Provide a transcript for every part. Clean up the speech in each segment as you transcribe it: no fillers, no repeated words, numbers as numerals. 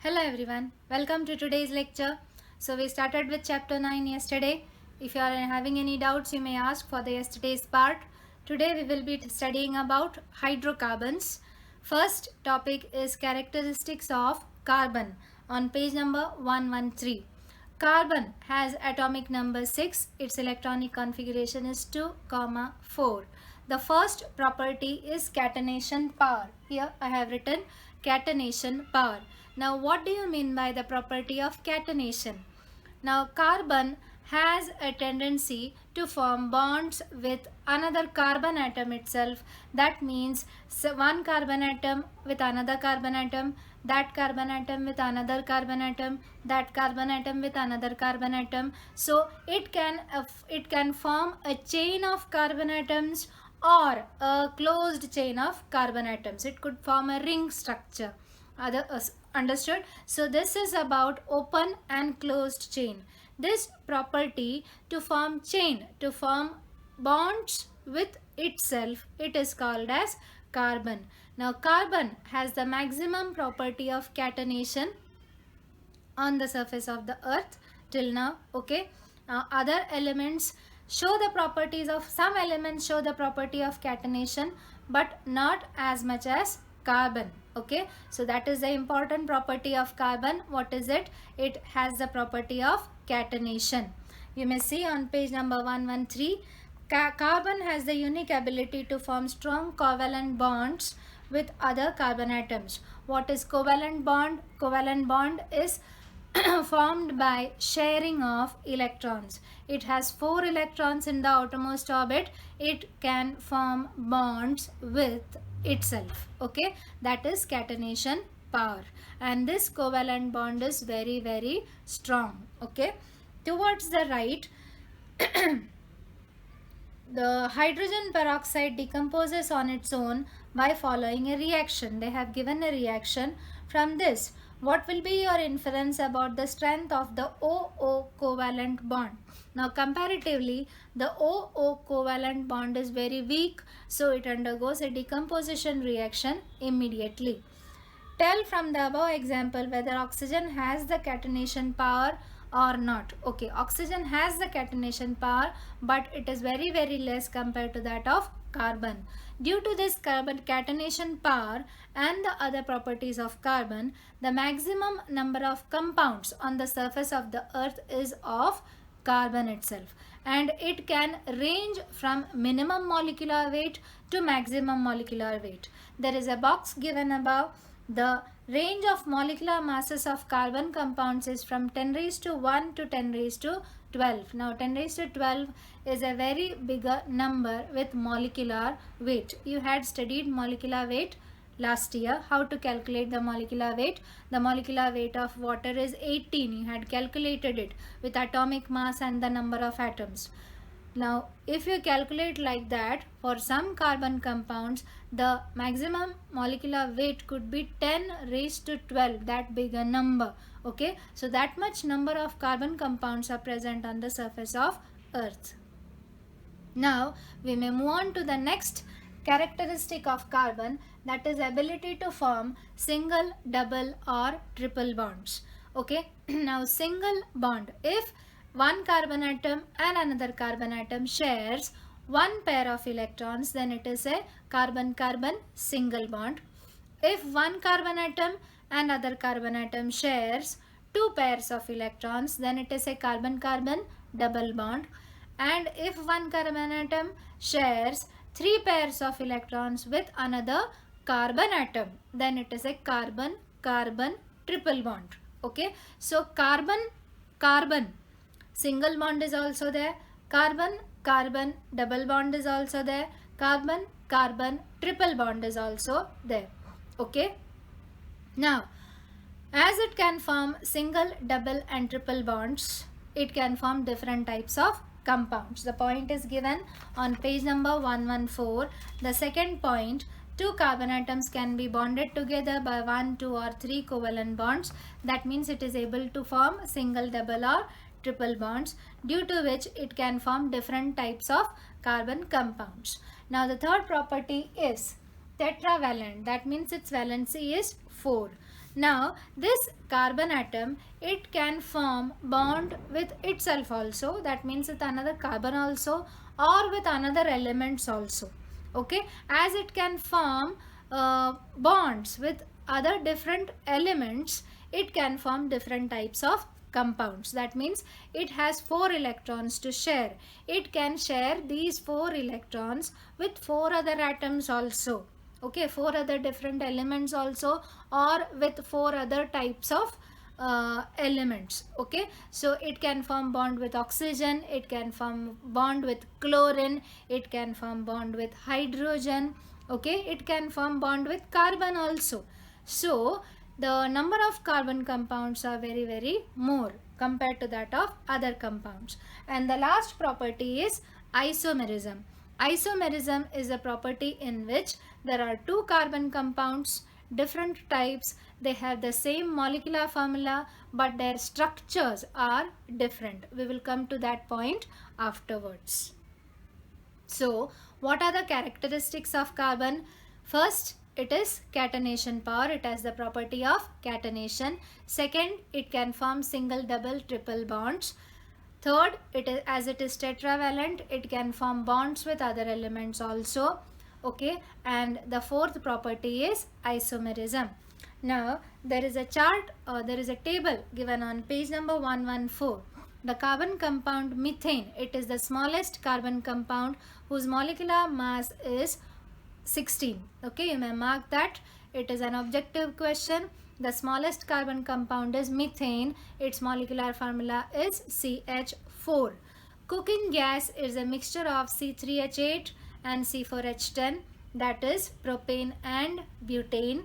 Hello everyone, welcome to today's lecture. So we started with chapter 9 yesterday. If you are having any doubts, you may ask for the yesterday's part. Today we will be studying about hydrocarbons. First topic is characteristics of carbon on page number 113. Carbon has atomic number 6. Its electronic configuration is 2, 4. The first property is catenation power. Here I have written catenation power. Now what do you mean by the property of catenation? Now carbon has a tendency to form bonds with another carbon atom itself. That means one carbon atom with another carbon atom, that carbon atom with another carbon atom, that carbon atom with another carbon atom. So it can form a chain of carbon atoms or a closed chain of carbon atoms. It could form a ring structure. Understood? So this is about open and closed chain. This property to form chain, to form bonds with itself, it is called as carbon. Now carbon has the maximum property of catenation on the surface of the earth till now. Okay, other elements show the properties of, some elements show the property of catenation but not as much as carbon. Okay, so that is the important property of carbon. What is it? It has the property of catenation. You may see on page number 113, carbon has the unique ability to form strong covalent bonds with other carbon atoms. What is covalent bond? Covalent bond is formed by sharing of electrons. It has 4 electrons in the outermost orbit. It can form bonds with itself. Okay, that is catenation power, and this covalent bond is very strong. Okay, towards the right the hydrogen peroxide decomposes on its own by following a reaction. They have given a reaction. From this, what will be your inference about the strength of the OO covalent bond? Now comparatively, the OO covalent bond is very weak, so it undergoes a decomposition reaction immediately. Tell from the above example whether oxygen has the catenation power or not. Okay, oxygen has the catenation power, but it is very less compared to that of carbon. Due to this carbon catenation power and the other properties of carbon, the maximum number of compounds on the surface of the earth is of carbon itself, and it can range from minimum molecular weight to maximum molecular weight. There is a box given above. The range of molecular masses of carbon compounds is from 10 raised to 1 to 10 raised to 12. Now 10 raised to 12 is a very bigger number with molecular weight. You had studied molecular weight last year, how to calculate the molecular weight. The molecular weight of water is 18. You had calculated it with atomic mass and the number of atoms. Now if you calculate like that, for some carbon compounds the maximum molecular weight could be 10 raised to 12, that big a number. Okay, so that much number of carbon compounds are present on the surface of earth. Now we may move on to the next characteristic of carbon, that is ability to form single, double or triple bonds. Okay, now single bond, if one carbon atom and another carbon atom shares one pair of electrons, then it is a carbon-carbon single bond. If one carbon atom and other carbon atom shares 2 pairs of electrons, then it is a carbon-carbon double bond. And if one carbon atom shares 3 pairs of electrons with another carbon atom, then it is a carbon-carbon triple bond. Okay, so carbon-carbon single bond is also there, carbon-carbon double bond is also there, carbon-carbon triple bond is also there. Okay, now as it can form single, double and triple bonds, it can form different types of compounds. The point is given on page number 114. The second point, 2 carbon atoms can be bonded together by 1, 2 or 3 covalent bonds. That means it is able to form single, double or triple bonds, due to which it can form different types of carbon compounds. Now the third property is tetravalent. That means its valency is 4. Now this carbon atom, it can form bond with itself also, that means with another carbon also, or with another elements also. Okay, as it can form bonds with other different elements, it can form different types of compounds. That means it has 4 electrons to share. It can share these 4 electrons with 4 other atoms also. Okay, 4 other different elements also, or with 4 other types of elements. Okay, so it can form bond with oxygen, it can form bond with chlorine, it can form bond with hydrogen. Okay, it can form bond with carbon also. So the number of carbon compounds are very more compared to that of other compounds. And the last property is isomerism. Isomerism is a property in which there are 2 carbon compounds, different types. They have the same molecular formula, but their structures are different. We will come to that point afterwards. So what are the characteristics of carbon? First, it is catenation power. It has the property of catenation. Second, it can form single, double, triple bonds. Third, as it is tetravalent, it can form bonds with other elements also. Okay, and the fourth property is isomerism. Now there is a chart, there is a table given on page number 114. The carbon compound methane, it is the smallest carbon compound whose molecular mass is 16. Okay, you may mark that. It is an objective question. The smallest carbon compound is methane. Its molecular formula is CH4. Cooking gas is a mixture of C3H8 and C4H10, that is propane and butane.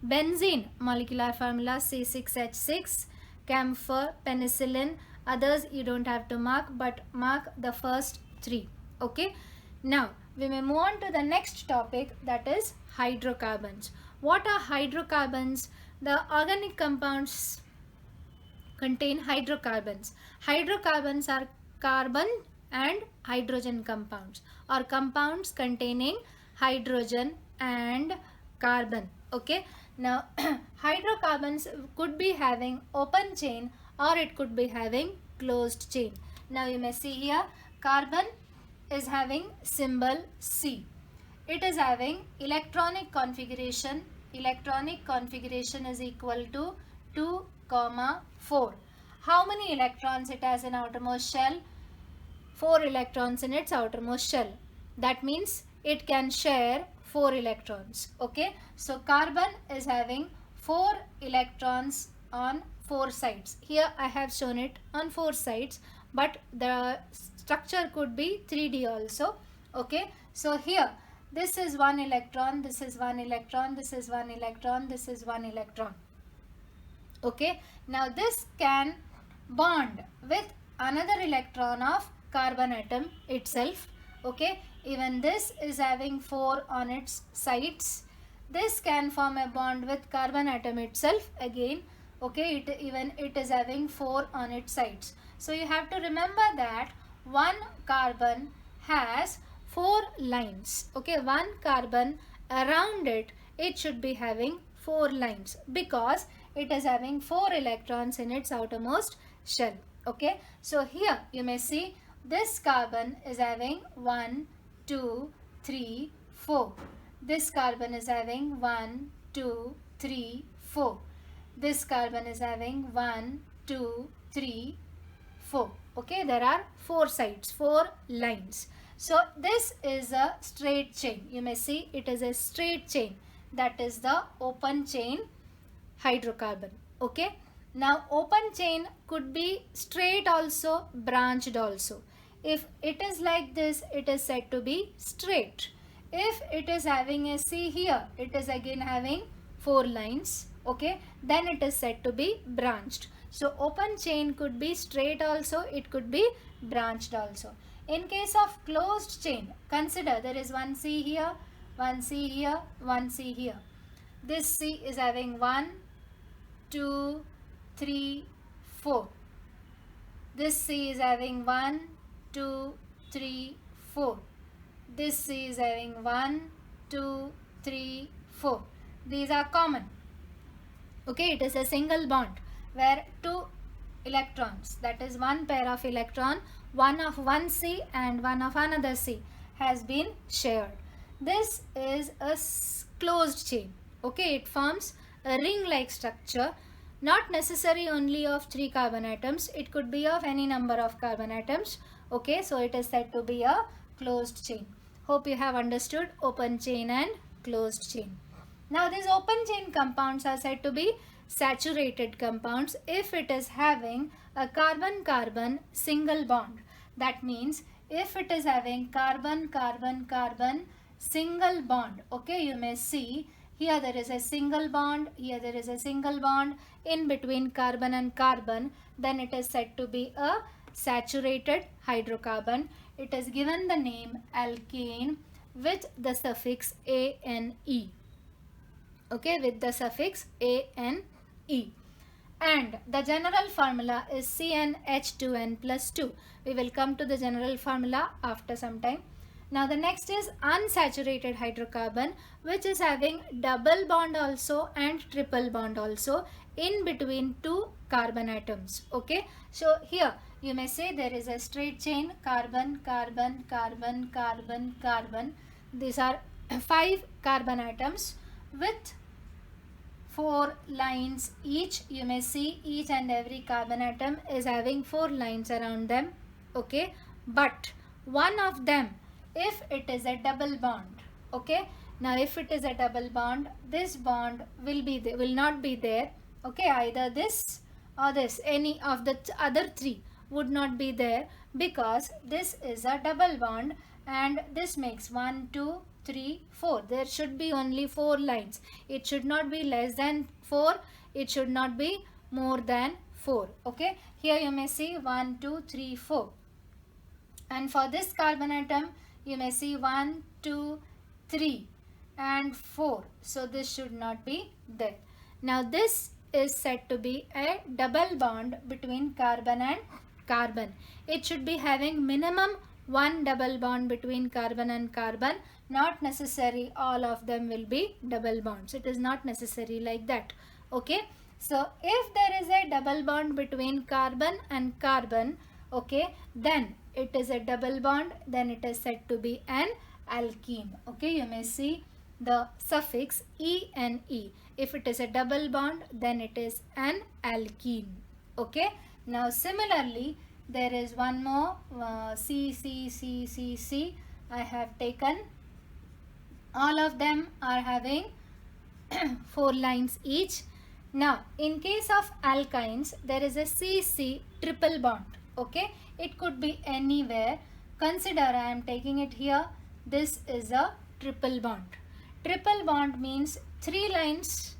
Benzene, molecular formula C6H6. Camphor, penicillin, others you don't have to mark, but mark the first 3. Okay, now we may move on to the next topic, that is hydrocarbons. What are hydrocarbons? The organic compounds contain hydrocarbons. Hydrocarbons are carbon and hydrogen compounds, or compounds containing hydrogen and carbon. Okay, now hydrocarbons could be having open chain or it could be having closed chain. Now you may see here, carbon is having symbol C. It is having electronic configuration. Electronic configuration is equal to 2, 4. How many electrons it has in outermost shell? 4 electrons in its outermost shell. That means it can share 4 electrons. Okay, so carbon is having 4 electrons on 4 sides. Here I have shown it on 4 sides, but the structure could be 3D also. Okay, so here this is 1 electron, this is 1 electron, this is 1 electron, this is 1 electron. Okay, now this can bond with another electron of carbon atom itself. Okay, even this is having 4 on its sides. This can form a bond with carbon atom itself again. Okay, it is having 4 on its sides. So you have to remember that one carbon has 4 lines. Okay, one carbon around it, it should be having 4 lines because it is having 4 electrons in its outermost shell. Okay, so here you may see this carbon is having 1, 2, 3, 4. This carbon is having 1, 2, 3, 4. This carbon is having 1, 2, 3, 4. Okay, there are 4 sides, 4 lines. So this is a straight chain. You may see it is a straight chain. That is the open chain hydrocarbon. Okay, now open chain could be straight also, branched also. If it is like this, it is said to be straight. If it is having a C here, it is again having 4 lines. Okay, then it is said to be branched. So open chain could be straight also, it could be branched also. In case of closed chain, consider there is one C here, one C here, one C here. This C is having 1, 2, 3, 4. This C is having 1, 2, 3, 4. This C is having 1, 2, 3, 4. These are common. Okay, it is a single bond where two electrons, that is one pair of electron, one of one C and one of another C, has been shared. This is a closed chain. Okay, it forms a ring-like structure, not necessary only of 3 carbon atoms, it could be of any number of carbon atoms. Okay, so it is said to be a closed chain. Hope you have understood open chain and closed chain. Now these open chain compounds are said to be saturated compounds if it is having a carbon-carbon single bond. That means if it is having carbon-carbon-carbon single bond, okay, you may see here there is a single bond, here there is a single bond in between carbon and carbon, then it is said to be a saturated hydrocarbon. It is given the name alkane with the suffix ane. Okay, with the suffix ane. And the general formula is CnH2n plus 2. We will come to the general formula after some time. Now the next is unsaturated hydrocarbon, which is having double bond also and triple bond also in between two carbon atoms. Okay, so here you may say there is a straight chain carbon, carbon, carbon, carbon, carbon. These are 5 carbon atoms with 4 lines each. You may see each and every carbon atom is having 4 lines around them. Okay, but one of them, if it is a double bond, okay, now if it is a double bond, this bond will not be there. Okay, either this or this, any of the other 3 would not be there, because this is a double bond and this makes 1, 2, 3, 4. There should be only 4 lines. It should not be less than 4. It should not be more than 4. Okay, here you may see 1, 2, 3, 4. And for this carbon atom, you may see 1, 2, 3 and 4. So this should not be there. Now this is said to be a double bond between carbon and carbon. It should be having minimum 1 double bond between carbon and carbon. Not necessary all of them will be double bonds. It is not necessary like that. Okay, so if there is a double bond between carbon and carbon, okay, then it is a double bond, then it is said to be an alkene. Okay, you may see the suffix ene. If it is a double bond, then it is an alkene. Okay, now similarly there is one more C. I have taken. All of them are having 4 lines each. Now in case of alkynes, there is a CC triple bond. Okay, it could be anywhere. Consider I am taking it here. This is a triple bond. Triple bond means 3 lines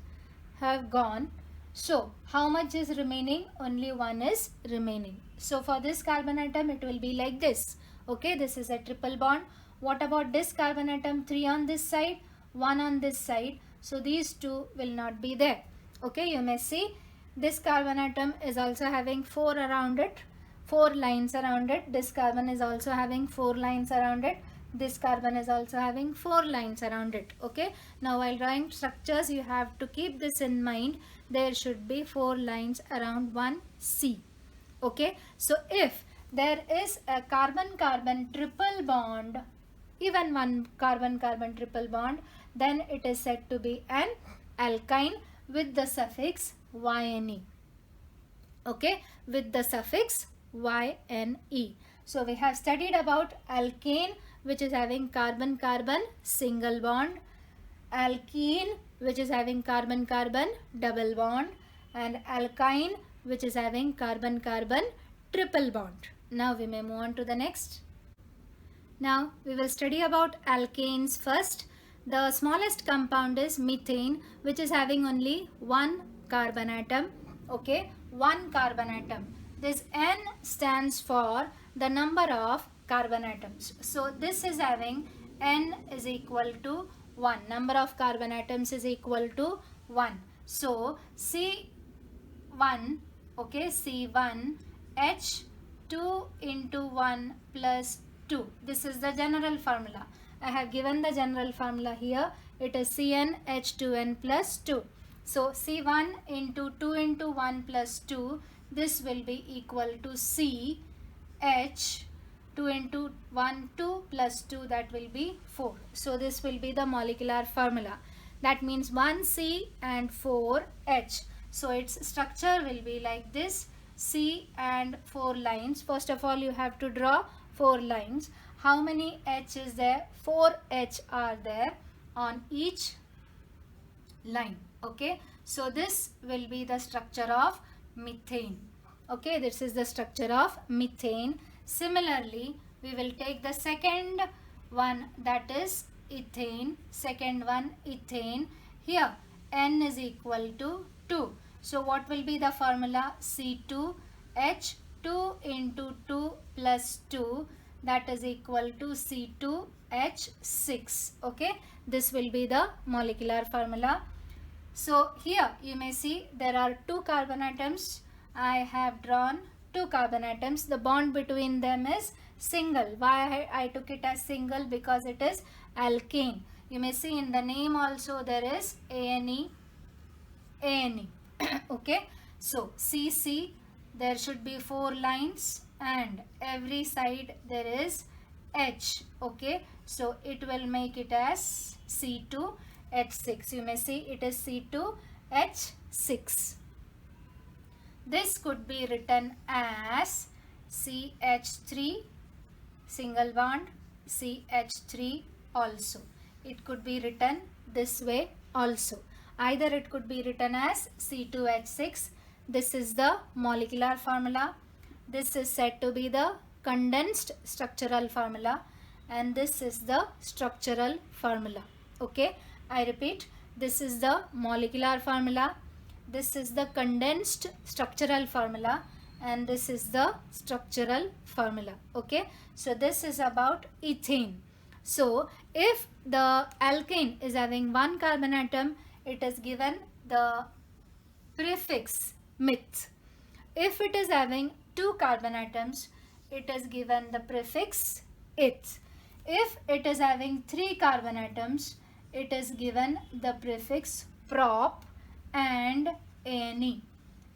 have gone. So how much is remaining? Only 1 is remaining. So for this carbon atom it will be like this. Okay, this is a triple bond. What about this carbon atom? 3 on this side, 1 on this side. So these 2 will not be there. Okay, you may see this carbon atom is also having 4 around it, 4 lines around it. This carbon is also having 4 lines around it. This carbon is also having 4 lines around it. Okay, now while drawing structures you have to keep this in mind. There should be 4 lines around one C. Okay, so if there is a carbon-carbon triple bond, even one carbon-carbon triple bond, then it is said to be an alkyne with the suffix YNE. Okay, with the suffix YNE. So we have studied about alkane, which is having carbon-carbon single bond, alkene, which is having carbon-carbon double bond, and alkyne, which is having carbon-carbon triple bond. Now we may move on to the next. Now we will study about alkanes first. The smallest compound is methane, which is having only 1 carbon atom. Okay, 1 carbon atom. This N stands for the number of carbon atoms. So this is having N is equal to 1. Number of carbon atoms is equal to 1. So C1, okay, C1 H2 into 1 plus 2. This is the general formula. I have given the general formula here. it is CnH2n plus 2. So C1 into 2 into 1 plus 2, this will be equal to CH 2 into 1 2 plus 2, that will be 4. So this will be the molecular formula. That means 1C and 4H. So its structure will be like this: C and 4 lines. First of all, you have to draw 4 lines. How many H is there? 4 H are there on each line. Okay, so this will be the structure of methane. Okay, this is the structure of methane. Similarly, we will take the second one, that is ethane. Second one, ethane. Here N is equal to 2. So what will be the formula? C2H 2 into 2 plus 2, that is equal to C2H6. Okay, this will be the molecular formula. So here you may see there are 2 carbon atoms. I have drawn 2 carbon atoms. The bond between them is single. Why I took it as single? Because it is alkane. You may see in the name also there is ANE, ANE. Okay, so CC, there should be 4 lines and every side there is H. Okay, so it will make it as C2H6. You may see it is C2H6. This could be written as CH3 single bond, CH3 also. It could be written this way also. Either it could be written as C2H6. This is the molecular formula. This is said to be the condensed structural formula, and this is the structural formula. Okay, I repeat, this is the molecular formula, this is the condensed structural formula, and this is the structural formula. Okay, so this is about ethane. So if the alkane is having 1 carbon atom, it is given the prefix meth. If it is having 2 carbon atoms, it is given the prefix eth. If it is having 3 carbon atoms, it is given the prefix prop and ane.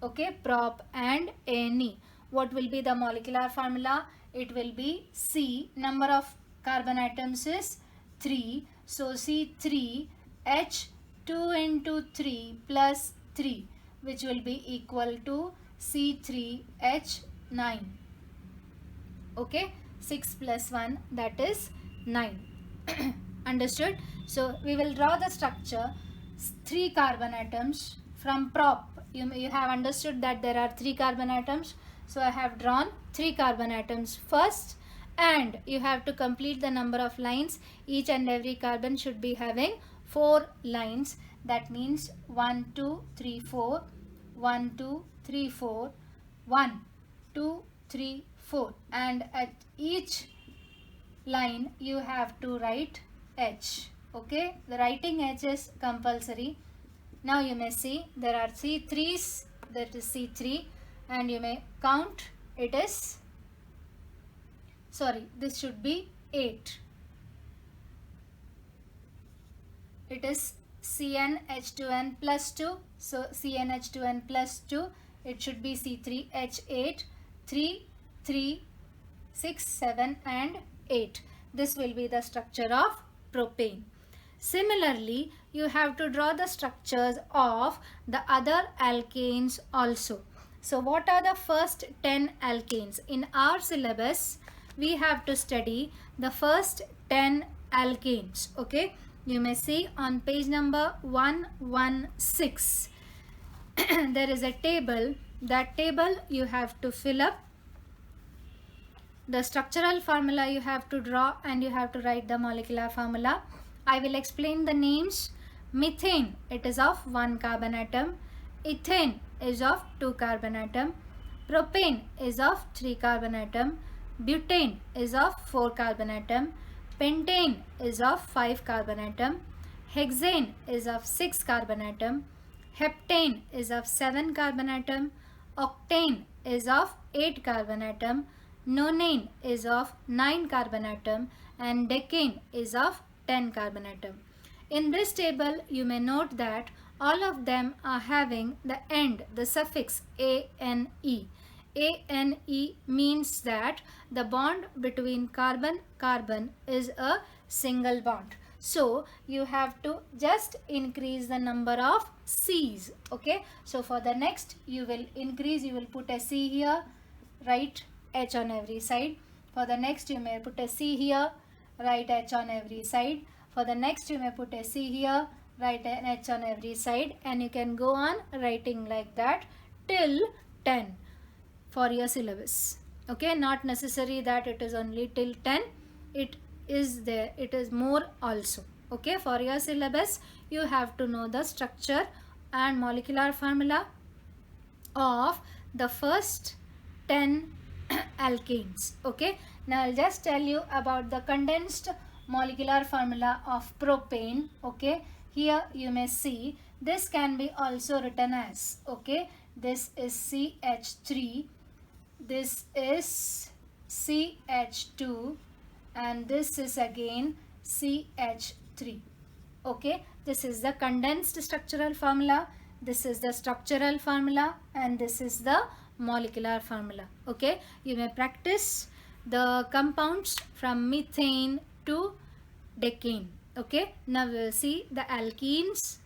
Okay, prop and ane. What will be the molecular formula? It will be C. Number of carbon atoms is 3. So C3H 2 into 3 plus 3, which will be equal to C3H9. Okay, 6 plus 1, that is 9. Understood? So we will draw the structure. 3 carbon atoms from prop. You have understood that there are 3 carbon atoms. So I have drawn 3 carbon atoms first, and you have to complete the number of lines. Each and every carbon should be having 4 lines. That means 1 2 3 4, 1 2 3 4, 1 2 3 4, and at each line you have to write H. Okay, the writing H is compulsory. Now you may see there are C3s, that is C3, and you may count, it is, sorry, this should be 8. It is CnH2n plus 2. So CnH2n plus 2, it should be C3H8, 3, 3, 6, 7 and 8. This will be the structure of propane. Similarly, you have to draw the structures of the other alkanes also. So what are the first 10 alkanes? In our syllabus, we have to study the first 10 alkanes. Okay, you may see on page number 116. There is a table. That table you have to fill up. The structural formula you have to draw, and you have to write the molecular formula. I will explain the names. Methane, it is of 1 carbon atom. Ethane is of 2 carbon atom. Propane is of 3 carbon atom. Butane is of 4 carbon atom. Pentane is of 5 carbon atom. Hexane is of 6 carbon atom. Heptane is of 7 carbon atom. Octane is of 8 carbon atom. Nonane is of 9 carbon atom, and decane is of 10 carbon atom. In this table, you may note that all of them are having the end, the suffix ane. Ane means that the bond between carbon-carbon is a single bond. So you have to just increase the number of C's. Okay. So for the next, you will increase, you will put a C here, write H on every side. For the next, you may put a C here, write H on every side. For the next, you may put a C here, write an H on every side, and you can go on writing like that till 10 for your syllabus. Okay, not necessary that it is only till 10. It is there, it is more also. Okay, for your syllabus, you have to know the structure and molecular formula of the first 10 alkanes. Okay, now I'll just tell you about the condensed molecular formula of propane. Okay, here you may see this can be also written as, okay, this is CH3, this is CH2, and this is again CH3. Okay, this is the condensed structural formula, this is the structural formula, and this is the molecular formula. Okay, you may practice the compounds from methane to decane. Okay, now we will see the alkenes.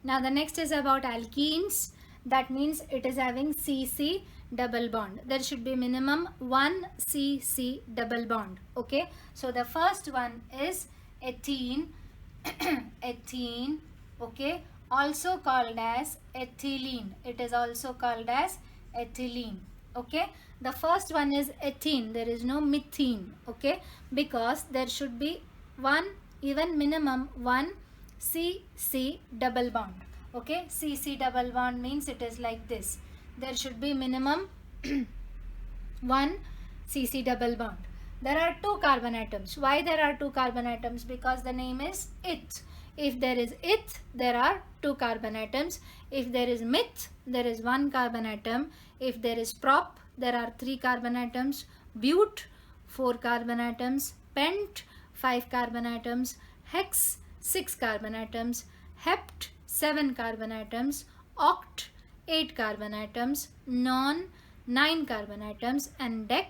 Now the next is about alkenes. That means it is having CC double bond. There should be minimum one CC double bond. Okay, so the first one is ethene. Ethene. Okay, also called as ethylene. It is also called as ethylene. Okay, the first one is ethene. There is no methane. Okay, because there should be one, even minimum one CC double bond. Okay, CC double bond means it is like this. There should be minimum one CC double bond. There are two carbon atoms. Why there are two carbon atoms? Because the name is eth. If there is eth, there are two carbon atoms. If there is meth, there is one carbon atom. If there is prop, there are three carbon atoms. Bute, four carbon atoms. Pent, five carbon atoms. Hex, six carbon atoms. Hept, seven carbon atoms. Oct, 8 carbon atoms. Non, 9 carbon atoms. And dec,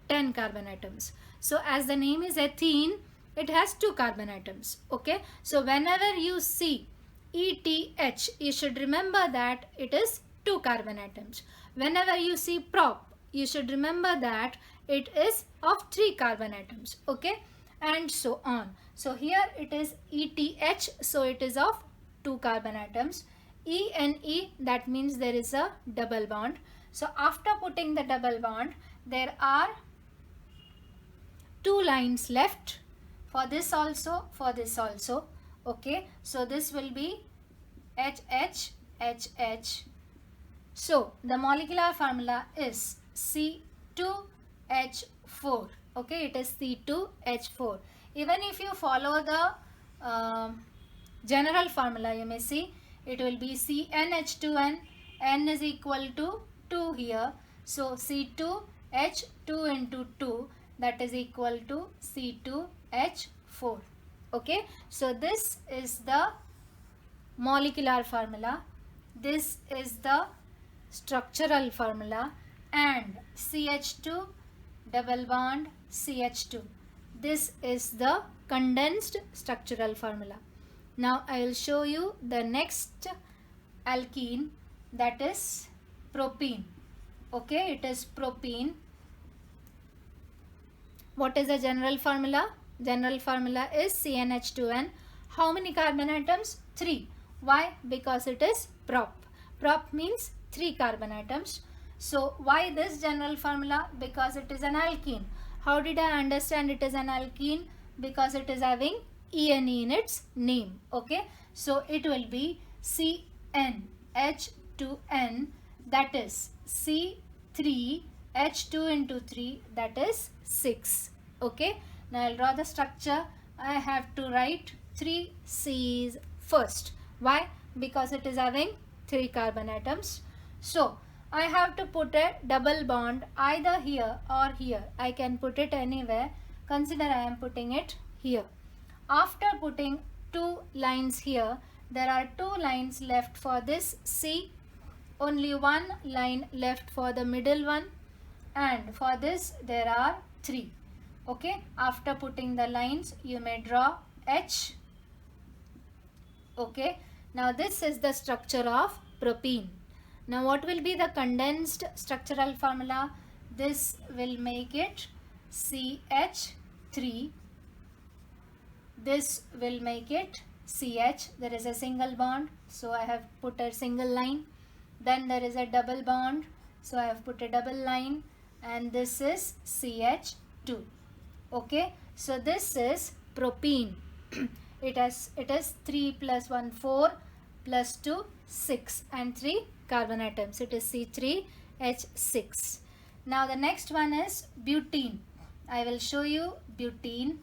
10 carbon atoms. So as the name is ethene, it has two carbon atoms. Okay, so whenever you see ETH, you should remember that it is two carbon atoms. Whenever you see prop, you should remember that it is of three carbon atoms. Okay, and so on. So here it is ETH, so it is of two carbon atoms. ENE, that means there is a double bond. So after putting the double bond, there are two lines left, for this also, for this also. Okay, so this will be HH, HH. So the molecular formula is C2H4. Okay, it is C2H4. Even if you follow the general formula, you may see it will be CnH2n, n is equal to 2 here. So C2H2 into 2, that is equal to C2H4. Okay, so this is the molecular formula, this is the structural formula, and CH2 double bond CH2. This is the condensed structural formula. Now I will show you the next alkene, that is propene. Okay, it is propene. What is the general formula? General formula is CnH2n. How many carbon atoms? 3. Why? Because it is prop. Prop means 3 carbon atoms. So why this general formula? Because it is an alkene. How did I understand it is an alkene? Because it is having ENE in its name. Okay, so it will be CnH2n, that is C3H2 into 3, that is 6. Okay, now I'll draw the structure. I have to write 3 C's first. Why? Because it is having 3 carbon atoms. So I have to put a double bond either here or here. I can put it anywhere. Consider I am putting it here. After putting two lines here. There are two lines left for this C, only one line left for the middle one, and for this there are three. Okay, after putting the lines you may draw H. Okay, now this is the structure of propene. Now what will be the condensed structural formula? This will make it CH3. This will make it CH. There is a single bond, so I have put a single line. Then there is a double bond, so I have put a double line, and this is CH2. Okay, so this is propene. it is 3 plus 1 4 plus 2 6 and 3 carbon atoms. It is C3H6. Now the next one is butene. I will show you butene.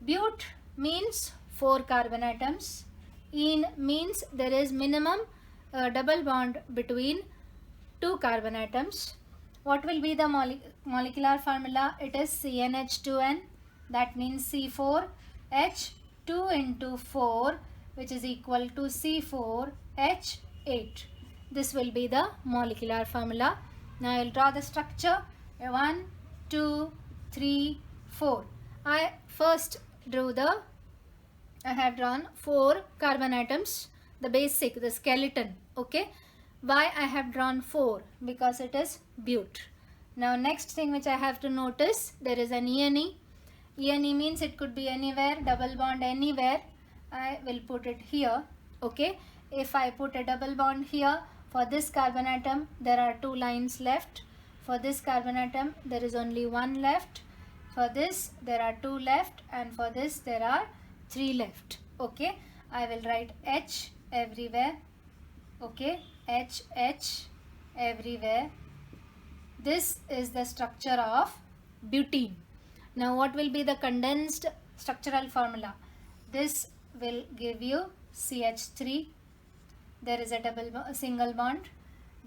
But means 4 carbon atoms. Ene means there is minimum double bond between 2 carbon atoms. What will be the molecular formula? It is CnH2n. That means C4H2 into 4, which is equal to C4H8. This will be the molecular formula. Now I will draw the structure. 1, 2, 3, 4. I have drawn 4 carbon atoms, the basic, the skeleton. Okay, why I have drawn 4? Because it is but. Now next thing which I have to notice, there is an ENE. ENE means it could be anywhere, double bond anywhere. I will put it here. Okay, if I put a double bond here, for this carbon atom there are 2 lines left. For this carbon atom there is only 1 left. For this there are 2 left, and for this there are 3 left. Okay, I will write H everywhere. Okay, H everywhere. This is the structure of butene. Now what will be the condensed structural formula? This will give you CH3. There is a single bond.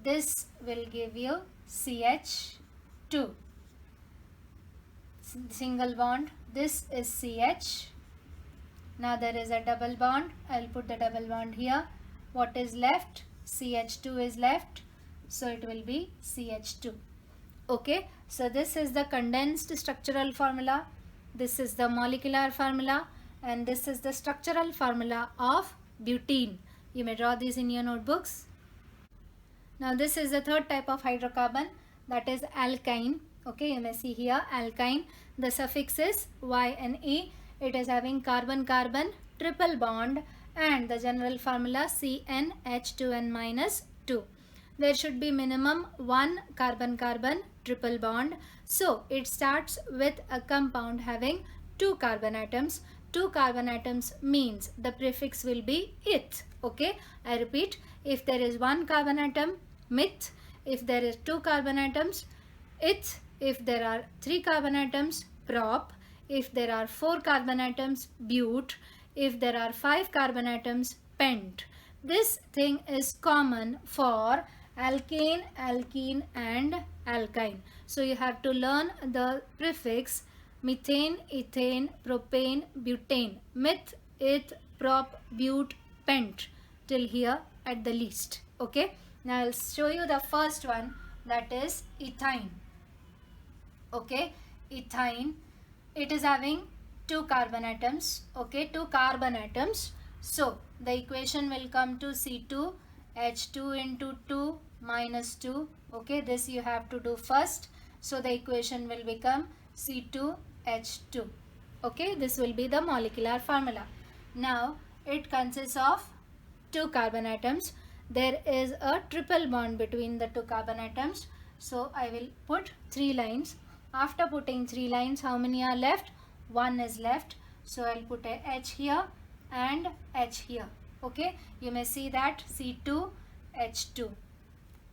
This will give you CH2. Single bond. This is CH. Now there is a double bond. I'll put the double bond here. What is left? CH2 is left, so it will be CH2. Okay, so this is the condensed structural formula, this is the molecular formula, and this is the structural formula of butene. You may draw these in your notebooks. Now this is the third type of hydrocarbon, that is alkyne. Okay, you may see here alkyne. The suffix is YNE. It is having carbon-carbon triple bond, and the general formula CnH2n-2. There should be minimum 1 carbon-carbon triple bond. So it starts with a compound having 2 carbon atoms. 2 carbon atoms means the prefix will be ith. Okay, I repeat, if there is 1 carbon atom, meth. If there is 2 carbon atoms, ith. If there are 3 carbon atoms, prop. If there are 4 carbon atoms, but. If there are 5 carbon atoms, pent. This thing is common for alkane, alkene and alkyne. So you have to learn the prefix methane, ethane, propane, butane. Meth, eth, prop, but, pent till here at the least. Okay. Now I'll show you the first one, that is ethyne. Okay. Ethyne. It is having 2 carbon atoms. Okay. 2 carbon atoms. So the equation will come to C2H2 into 2 minus 2. Okay, this you have to do first. So the equation will become C2H2. Okay, this will be the molecular formula. Now it consists of 2 carbon atoms. There is a triple bond between the 2 carbon atoms. So I will put 3 lines. After putting 3 lines, how many are left? 1 is left. So I'll put a H here and H here. Okay, you may see that C2H2.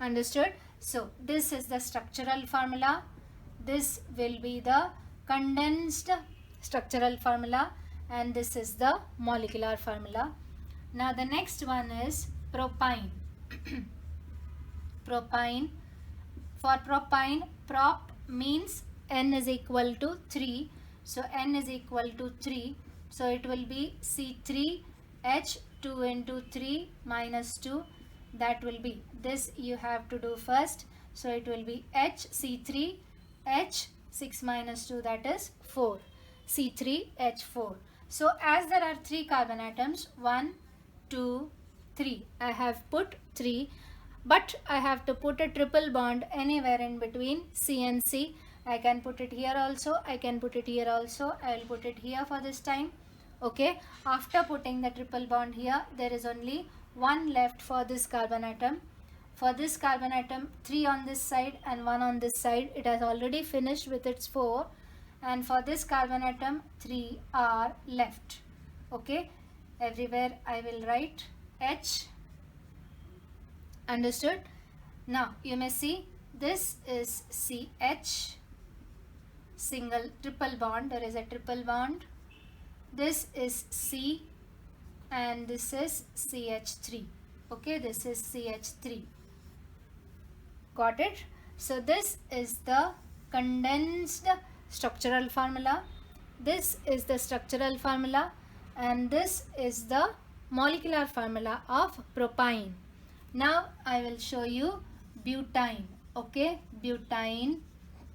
Understood? So this is the structural formula. This will be the condensed structural formula, and this is the molecular formula. Now the next one is propyne. Propyne. For propyne, prop means N is equal to 3. So N is equal to 3. So it will be C3H 2 into 3 minus 2. That will be, this you have to do first. So it will be HC3H 6 minus 2, that is 4. C3H4. So as there are 3 carbon atoms, 1, 2, 3. I have put 3, but I have to put a triple bond anywhere in between C and C. I can put it here also, I can put it here also. I will put it here for this time. Okay, after putting the triple bond here, there is only 1 left for this carbon atom. For this carbon atom, 3 on this side and 1 on this side. It has already finished with its 4. And for this carbon atom, 3 are left. Okay, everywhere I will write H. Understood? Now you may see this is CH, single triple bond. There is a triple bond. This is C and this is CH3. Okay, this is CH3. Got it? So this is the condensed structural formula. This is the structural formula and this is the molecular formula of propyne. Now I will show you butane. Okay, butane.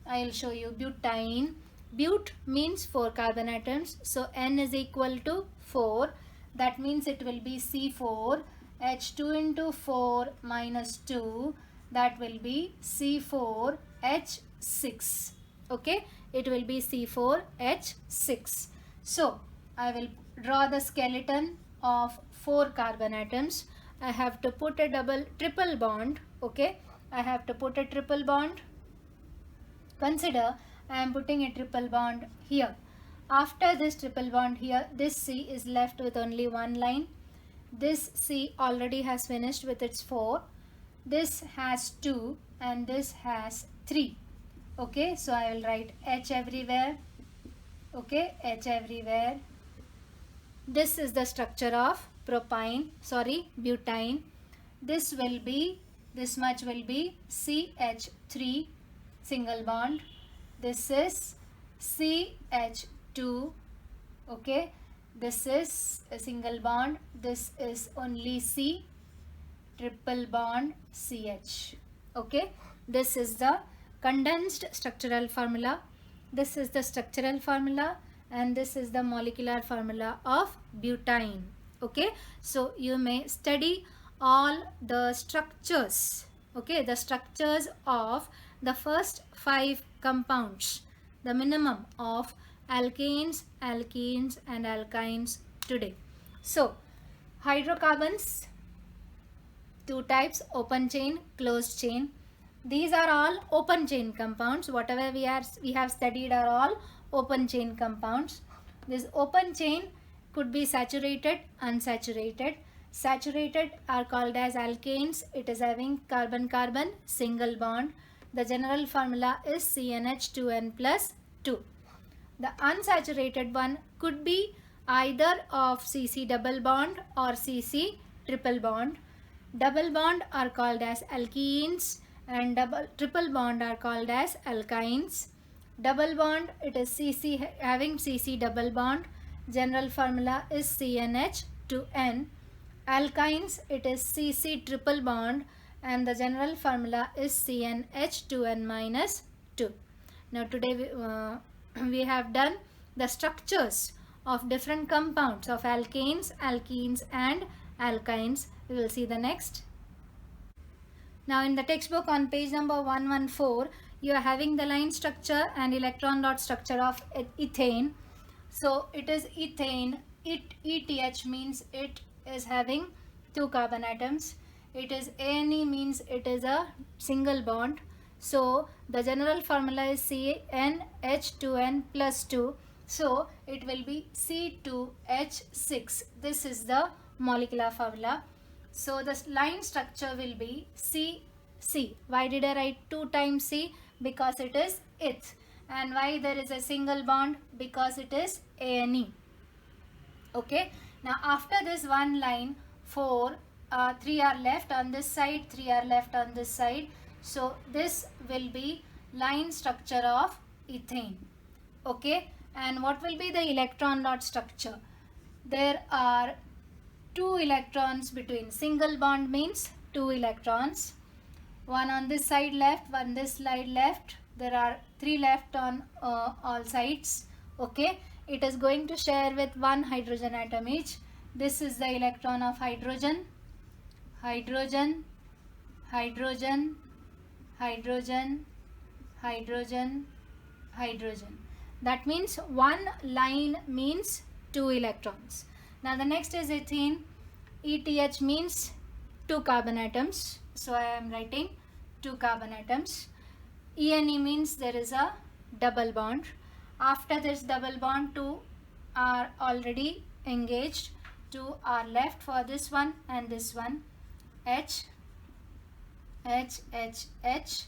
I will show you butane. But means 4 carbon atoms. So N is equal to 4. That means it will be C4. H2 into 4 minus 2. That will be C4H6. Okay, it will be C4H6. So I will draw the skeleton of 4 carbon atoms. I have to put a triple bond. Okay, I have to put a triple bond. Consider I am putting a triple bond here. After this triple bond here, this C is left with only 1 line. This C already has finished with its 4. This has 2 and this has 3. Okay, so I will write H everywhere. Okay, H everywhere. This is the structure of butane. This much will be CH3 single bond. This is CH2. Okay, this is a single bond. This is only C, triple bond CH. Okay, this is the condensed structural formula. This is the structural formula and this is the molecular formula of butane. Okay, so you may study all the structures. Okay, the structures of the first 5 compounds, the minimum of alkanes, alkenes and alkynes today. So hydrocarbons, 2 types, open chain, closed chain. These are all open chain compounds. Whatever we have studied are all open chain compounds. This open chain could be saturated, unsaturated. Saturated are called as alkanes. It is having carbon-carbon single bond. The general formula is CnH2n plus 2. The unsaturated one could be either of CC double bond or CC triple bond. Double bond are called as alkenes and triple bond are called as alkynes. Double bond, it is CC having CC double bond. General formula is CnH2n. Alkynes, it is CC triple bond and the general formula is CnH2n minus 2. Now today we have done the structures of different compounds of alkanes, alkenes and alkynes. We will see the next. Now in the textbook on page number 114, you are having the line structure and electron dot structure of ethane. So it is ethane. ETH means it is having 2 carbon atoms. It is ANE means it is a single bond. So the general formula is CnH2n plus 2. So it will be C2H6. This is the molecular formula. So the line structure will be CC. Why did I write 2 times C? Because it is eth. And why there is a single bond? Because it is ANE. Okay. Now after this one line, 3 are left on this side, 3 are left on this side. So this will be line structure of ethane. Okay. And what will be the electron dot structure? there are 2 electrons between. Single bond means 2 electrons. One on this side left, one this side left. There are 3 left on all sides. Okay, it is going to share with one hydrogen atom each. This is the electron of hydrogen. Hydrogen, hydrogen, hydrogen, hydrogen, hydrogen. That means one line means 2 electrons. Now the next is ethene. ETH means 2 carbon atoms. So I am writing 2 carbon atoms. ENE means there is a double bond. After this double bond, 2 are already engaged. 2 are left for this one and this one. H, H, H, H.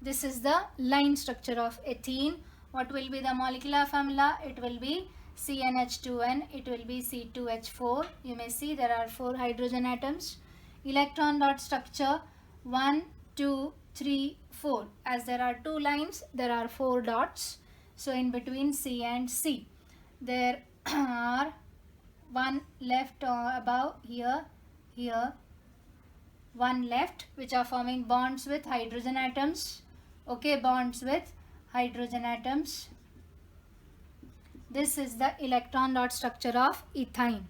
This is the line structure of ethene. What will be the molecular formula? It will be CnH2n. It will be C2H4. You may see there are 4 hydrogen atoms. Electron dot structure 1, 2, 3, 4. As there are 2 lines, there are 4 dots. So in between C and C, there are 1 left above here, here, 1 left, which are forming bonds with hydrogen atoms. Okay, bonds with hydrogen atoms. This is the electron dot structure of ethyne.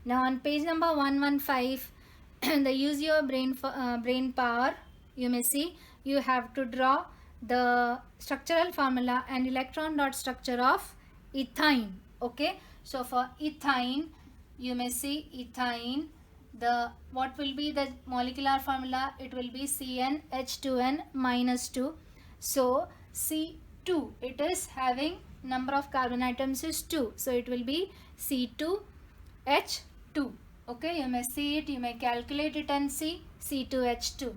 Now on page number 115, the use your brain power, you may see you have to draw the structural formula and electron dot structure of ethyne. Okay, so for ethyne, you may see ethyne, the what will be the molecular formula? It will be CnH2n minus 2. So C2, it is having number of carbon atoms is 2. So it will be C2H2. Okay, you may see it, you may calculate it and see C2H2.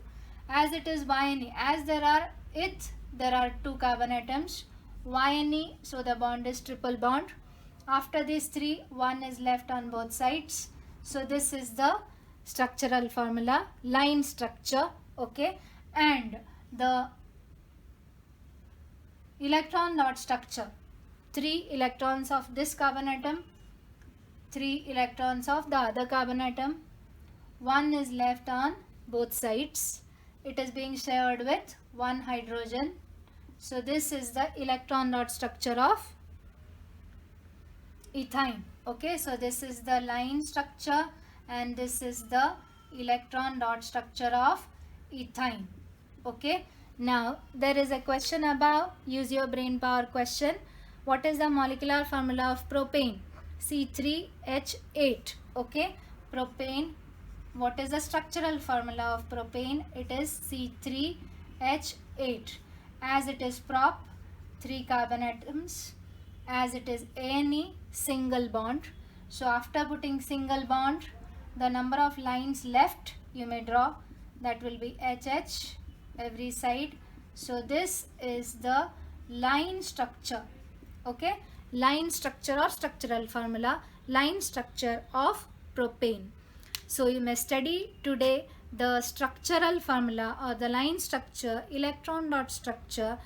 As it is YNE, as there are there are 2 carbon atoms. YNE, so the bond is triple bond. After these 3, 1 is left on both sides. So this is the structural formula, line structure. Okay, and the electron dot structure, 3 electrons of this carbon atom, 3 electrons of the other carbon atom, 1 is left on both sides. It is being shared with 1 hydrogen. So this is the electron dot structure of ethyne. Okay, so this is the line structure and this is the electron dot structure of ethyne. Okay, now there is a question above, use your brain power question. What is the molecular formula of propane? C3H8. Okay, propane. What is the structural formula of propane? It is C3H8. As it is prop, 3 carbon atoms. As it is ANE, single bond. So after putting single bond, the number of lines left you may draw, that will be HH every side. So this is the line structure. Okay, line structure or structural formula, line structure of propane. So you may study today the structural formula or the line structure, electron dot structure,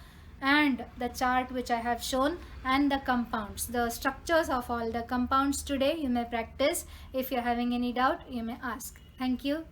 and the chart which I have shown, and the compounds, the structures of all the compounds today you may practice. If you are having any doubt, you may ask. Thank you.